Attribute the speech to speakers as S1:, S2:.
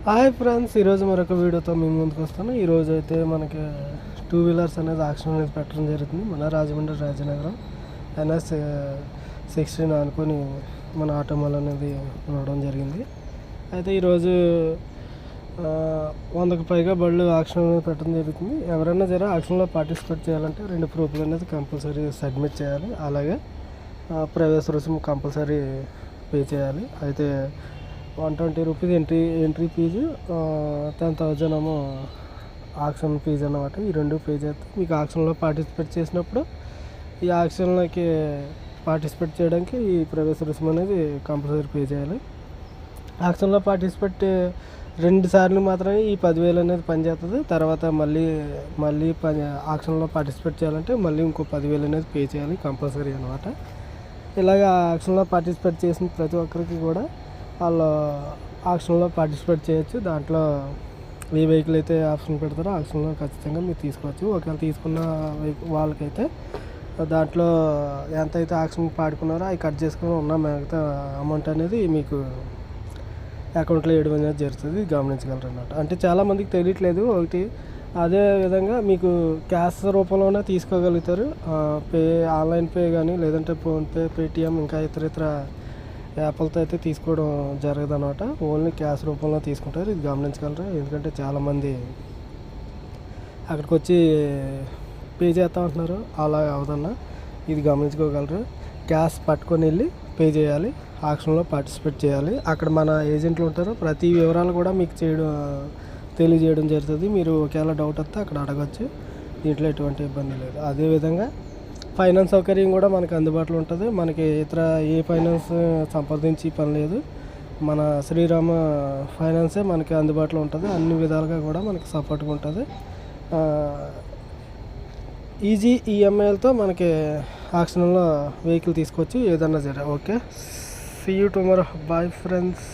S1: Hi friends, ఈరోజు మరొక వీడియోతో మేము ముందుకు వస్తాను. ఈరోజు అయితే మనకి టూ వీలర్స్ అనేది ఆక్షన్ అనేది పెట్టడం జరుగుతుంది. మన రాజమండ్రి రాజనగరం NS16 అనుకొని మన ఆటోమాల్ అనేది రావడం జరిగింది. అయితే ఈరోజు 100కు పైగా బళ్ళు ఆక్షన్ అనేది పెట్టడం జరుగుతుంది. ఎవరైనా సరే ఆక్షన్లో పార్టిసిపేట్ చేయాలంటే 2 ప్రూఫ్లు అనేది కంపల్సరీ సబ్మిట్ చేయాలి. అలాగే ప్రవేశ రుసుము కంపల్సరీ పే చేయాలి. అయితే 120 రూపీస్ ఎంట్రీ ఫీజు, 10,000 ఏమో ఆక్షన్ ఫీజు అన్నమాట. ఈ రెండు పే చేస్తే మీకు ఆక్షన్లో పార్టిసిపేట్ చేసినప్పుడు ఈ ఆక్షన్లోకి పార్టిసిపేట్ చేయడానికి ఈ ప్రవేశ రుసుము అనేది కంపల్సరీ పే చేయాలి. ఆక్షన్లో పార్టిసిపేట్ 2 సార్లు మాత్రమే ఈ 10,000 అనేది పనిచేస్తుంది. తర్వాత మళ్ళీ ఆక్షన్లో పార్టిసిపేట్ చేయాలంటే మళ్ళీ ఇంకో 10,000 అనేది పే చేయాలి కంపల్సరీ అనమాట. ఇలాగ ఆక్షన్లో పార్టిసిపేట్ చేసిన ప్రతి ఒక్కరికి కూడా వాళ్ళు ఆక్షన్లో పార్టిసిపేట్ చేయొచ్చు. దాంట్లో ఏ వెహికల్ అయితే ఆప్షన్ పెడతారో ఆప్షన్లో ఖచ్చితంగా మీరు తీసుకోవచ్చు. ఒకవేళ తీసుకున్న వాళ్ళకైతే దాంట్లో ఎంతైతే ఆప్షన్ పాడుకున్నారో అవి కట్ చేసుకుని ఉన్న మిగతా అమౌంట్ అనేది మీకు అకౌంట్లో వేయడం అనేది జరుగుతుంది. గమనించగలరు అన్నమాట. అంటే చాలామందికి తెలియట్లేదు ఒకటి. అదే విధంగా మీకు క్యాష్ రూపంలోనే తీసుకోగలుగుతారు. ఆన్లైన్ పే కానీ లేదంటే ఫోన్పే, పేటిఎం ఇంకా ఇతర యాప్లతో అయితే తీసుకోవడం జరగదు అనమాట. ఓన్లీ క్యాష్ రూపంలో తీసుకుంటారు. ఇది గమనించగలరు. ఎందుకంటే చాలామంది అక్కడికి వచ్చి పే చేస్తూ ఉంటున్నారు. అలా అవదన్నా ఇది గమనించుకోగలరు. క్యాష్ పట్టుకొని వెళ్ళి పే చేయాలి. ఆక్షన్లో పార్టిసిపేట్ చేయాలి. అక్కడ మన ఏజెంట్లు ఉంటారు. ప్రతి వివరాలు కూడా మీకు తెలియజేయడం జరుగుతుంది. మీరు ఒకవేళ డౌట్ వస్తే అక్కడ అడగచ్చు. దీంట్లో ఎటువంటి ఇబ్బంది లేదు. అదేవిధంగా ఫైనాన్స్ సౌకర్యం కూడా మనకు అందుబాటులో ఉంటుంది. మనకి ఇతర ఏ ఫైనాన్స్ సంప్రదించి పని లేదు. మన శ్రీరామ ఫైనాన్సే మనకి అందుబాటులో ఉంటుంది. అన్ని విధాలుగా కూడా మనకి సపోర్ట్గా ఉంటుంది. ఈజీ ఈఎంఐలతో మనకి ఆక్షన్లో వెహికల్ తీసుకోవచ్చు. ఏదన్నా సరే. Okay, see you tomorrow. Bye friends.